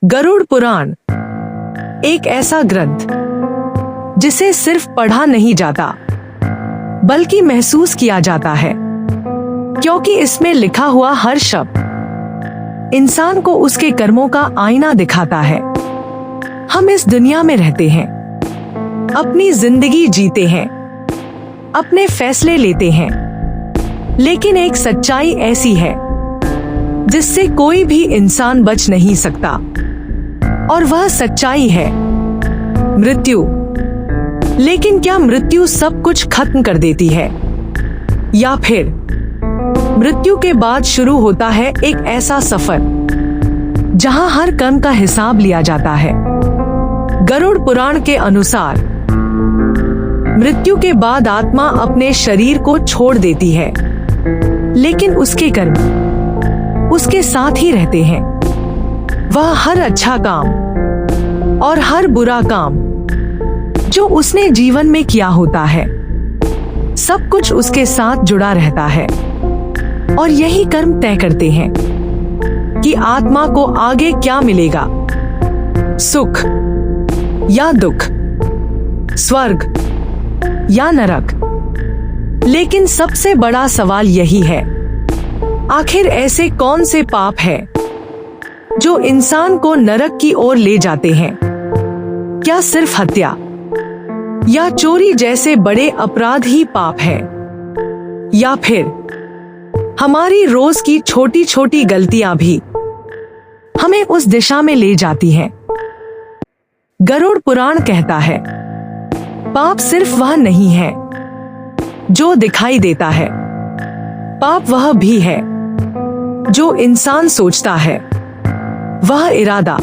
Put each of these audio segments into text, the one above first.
गरुड़ पुराण एक ऐसा ग्रंथ जिसे सिर्फ पढ़ा नहीं जाता बल्कि महसूस किया जाता है, क्योंकि इसमें लिखा हुआ हर शब्द इंसान को उसके कर्मों का आईना दिखाता है। हम इस दुनिया में रहते हैं, अपनी जिंदगी जीते हैं, अपने फैसले लेते हैं, लेकिन एक सच्चाई ऐसी है जिससे कोई भी इंसान बच नहीं सकता, और वह सच्चाई है मृत्यु। लेकिन क्या मृत्यु सब कुछ खत्म कर देती है, या फिर मृत्यु के बाद शुरू होता है एक ऐसा सफर जहां हर कर्म का हिसाब लिया जाता है? गरुड़ पुराण के अनुसार मृत्यु के बाद आत्मा अपने शरीर को छोड़ देती है, लेकिन उसके कर्म उसके साथ ही रहते हैं। वह हर अच्छा काम और हर बुरा काम जो उसने जीवन में किया होता है, सब कुछ उसके साथ जुड़ा रहता है, और यही कर्म तय करते हैं कि आत्मा को आगे क्या मिलेगा, सुख या दुख, स्वर्ग या नरक। लेकिन सबसे बड़ा सवाल यही है, आखिर ऐसे कौन से पाप हैं जो इंसान को नरक की ओर ले जाते हैं? क्या सिर्फ हत्या या चोरी जैसे बड़े अपराध ही पाप हैं, या फिर हमारी रोज की छोटी छोटी गलतियां भी हमें उस दिशा में ले जाती हैं? गरुड़ पुराण कहता है, पाप सिर्फ वह नहीं है जो दिखाई देता है, पाप वह भी है जो इंसान सोचता है, वह इरादा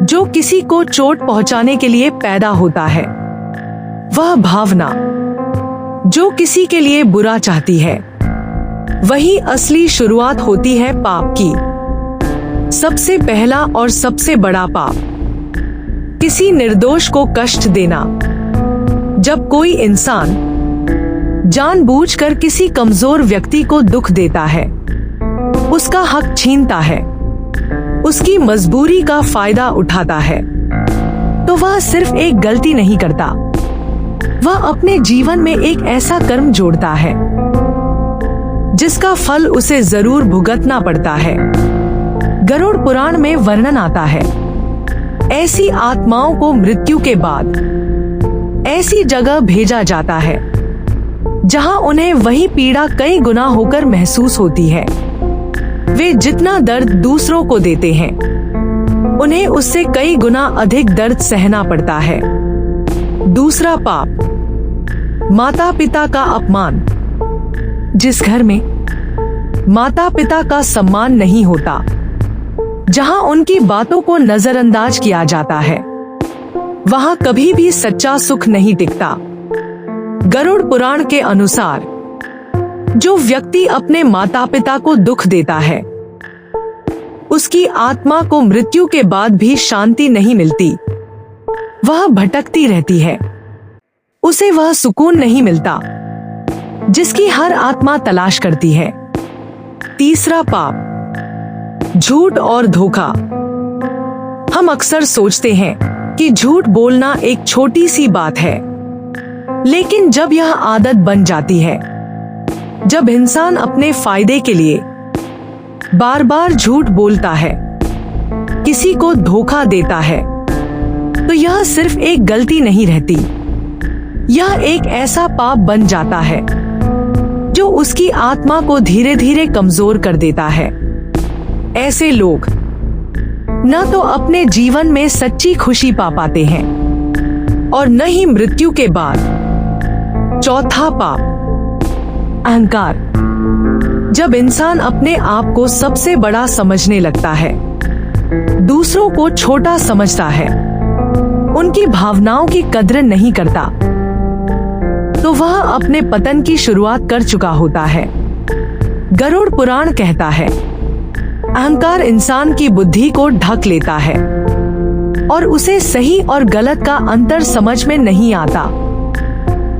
जो किसी को चोट पहुंचाने के लिए पैदा होता है, वह भावना जो किसी के लिए बुरा चाहती है। वही असली शुरुआत होती है पाप की। सबसे पहला और सबसे बड़ा पाप किसी निर्दोष को कष्ट देना। जब कोई इंसान जानबूझकर किसी कमजोर व्यक्ति को दुख देता है, उसका हक छीनता है, उसकी मजबूरी का फायदा उठाता है, तो वह सिर्फ एक गलती नहीं करता, वह अपने जीवन में एक ऐसा कर्म जोड़ता है जिसका फल उसे जरूर भुगतना पड़ता है। गरुड़ पुराण में वर्णन आता है, ऐसी आत्माओं को मृत्यु के बाद ऐसी जगह भेजा जाता है जहां उन्हें वही पीड़ा कई गुना होकर महसूस होती है। वे जितना दर्द दूसरों को देते हैं, उन्हें उससे कई गुना अधिक दर्द सहना पड़ता है। दूसरा पाप, माता पिता का अपमान। जिस घर में माता पिता का सम्मान नहीं होता, जहां उनकी बातों को नजरअंदाज किया जाता है, वहां कभी भी सच्चा सुख नहीं टिकता। गरुड़ पुराण के अनुसार जो व्यक्ति अपने माता पिता को दुख देता है, उसकी आत्मा को मृत्यु के बाद भी शांति नहीं मिलती। वह भटकती रहती है, उसे वह सुकून नहीं मिलता जिसकी हर आत्मा तलाश करती है। तीसरा पाप, झूठ और धोखा। हम अक्सर सोचते हैं कि झूठ बोलना एक छोटी सी बात है, लेकिन जब यह आदत बन जाती है, जब इंसान अपने फायदे के लिए बार बार झूठ बोलता है, किसी को धोखा देता है, तो यह सिर्फ एक गलती नहीं रहती, यह एक ऐसा पाप बन जाता है जो उसकी आत्मा को धीरे धीरे कमजोर कर देता है। ऐसे लोग न तो अपने जीवन में सच्ची खुशी पा पाते हैं और न ही मृत्यु के बाद। चौथा पाप, अहंकार। जब इंसान अपने आप को सबसे बड़ा समझने लगता है, दूसरों को छोटा समझता है, उनकी भावनाओं की कद्र नहीं करता, तो वह अपने पतन की शुरुआत कर चुका होता है। गरुड़ पुराण कहता है, अहंकार इंसान की बुद्धि को ढक लेता है और उसे सही और गलत का अंतर समझ में नहीं आता।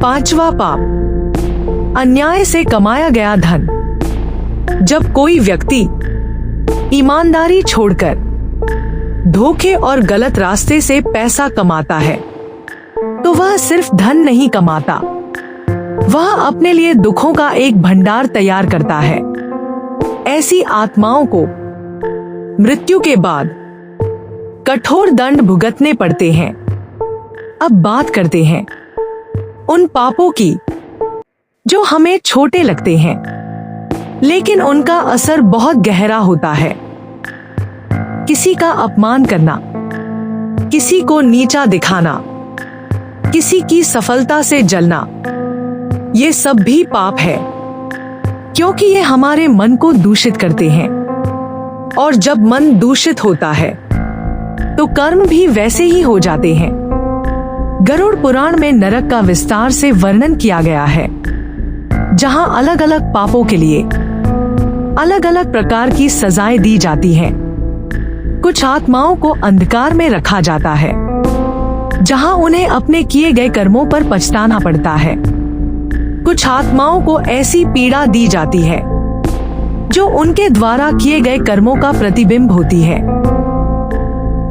पांचवा पाप, अन्याय से कमाया गया धन। जब कोई व्यक्ति ईमानदारी छोड़कर धोखे और गलत रास्ते से पैसा कमाता है तो वह सिर्फ धन नहीं कमाता, वह अपने लिए दुखों का एक भंडार तैयार करता है। ऐसी आत्माओं को मृत्यु के बाद कठोर दंड भुगतने पड़ते हैं। अब बात करते हैं उन पापों की जो हमें छोटे लगते हैं, लेकिन उनका असर बहुत गहरा होता है। किसी का अपमान करना, किसी को नीचा दिखाना, किसी की सफलता से जलना, ये सब भी पाप है, क्योंकि ये हमारे मन को दूषित करते हैं। और जब मन दूषित होता है तो कर्म भी वैसे ही हो जाते हैं। गरुड़ पुराण में नरक का विस्तार से वर्णन किया गया है, जहां अलग अलग पापों के लिए अलग अलग प्रकार की सजाएं दी जाती हैं। कुछ आत्माओं को अंधकार में रखा जाता है, जहां उन्हें अपने किए गए कर्मों पर पछताना पड़ता है। कुछ आत्माओं को ऐसी पीड़ा दी जाती है जो उनके द्वारा किए गए कर्मों का प्रतिबिंब होती है।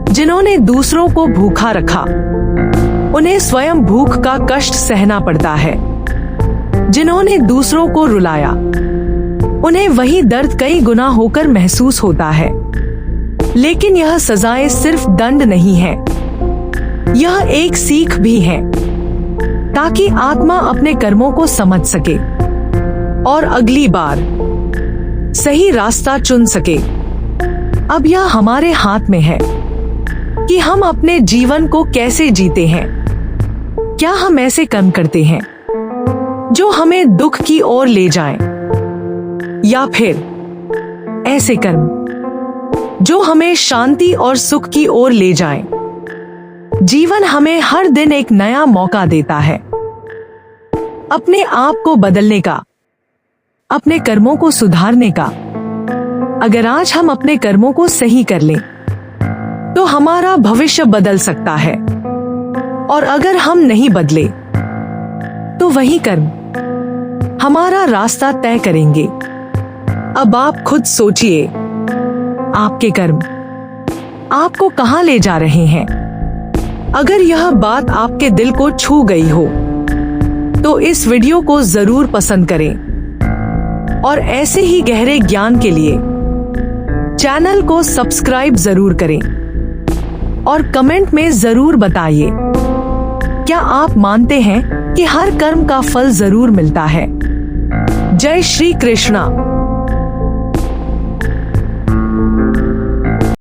जिन्होंने दूसरों को भूखा रखा, उन्हें स्वयं भूख का कष्ट सहना पड़ता है। जिन्होंने दूसरों को रुलाया, उन्हें वही दर्द कई गुना होकर महसूस होता है। लेकिन यह सजाएं सिर्फ दंड नहीं है, यह एक सीख भी है, ताकि आत्मा अपने कर्मों को समझ सके और अगली बार सही रास्ता चुन सके। अब यह हमारे हाथ में है कि हम अपने जीवन को कैसे जीते हैं। क्या हम ऐसे कर्म करते हैं जो हमें दुख की ओर ले जाएं, या फिर ऐसे कर्म जो हमें शांति और सुख की ओर ले जाएं। जीवन हमें हर दिन एक नया मौका देता है अपने आप को बदलने का, अपने कर्मों को सुधारने का। अगर आज हम अपने कर्मों को सही कर लें तो हमारा भविष्य बदल सकता है, और अगर हम नहीं बदले तो वही कर्म हमारा रास्ता तय करेंगे। अब आप खुद सोचिए, आपके कर्म आपको कहां ले जा रहे हैं। अगर यह बात आपके दिल को छू गई हो तो इस वीडियो को जरूर पसंद करें, और ऐसे ही गहरे ज्ञान के लिए चैनल को सब्सक्राइब जरूर करें, और कमेंट में जरूर बताइए, क्या आप मानते हैं कि हर कर्म का फल जरूर मिलता है। जय श्री कृष्णा।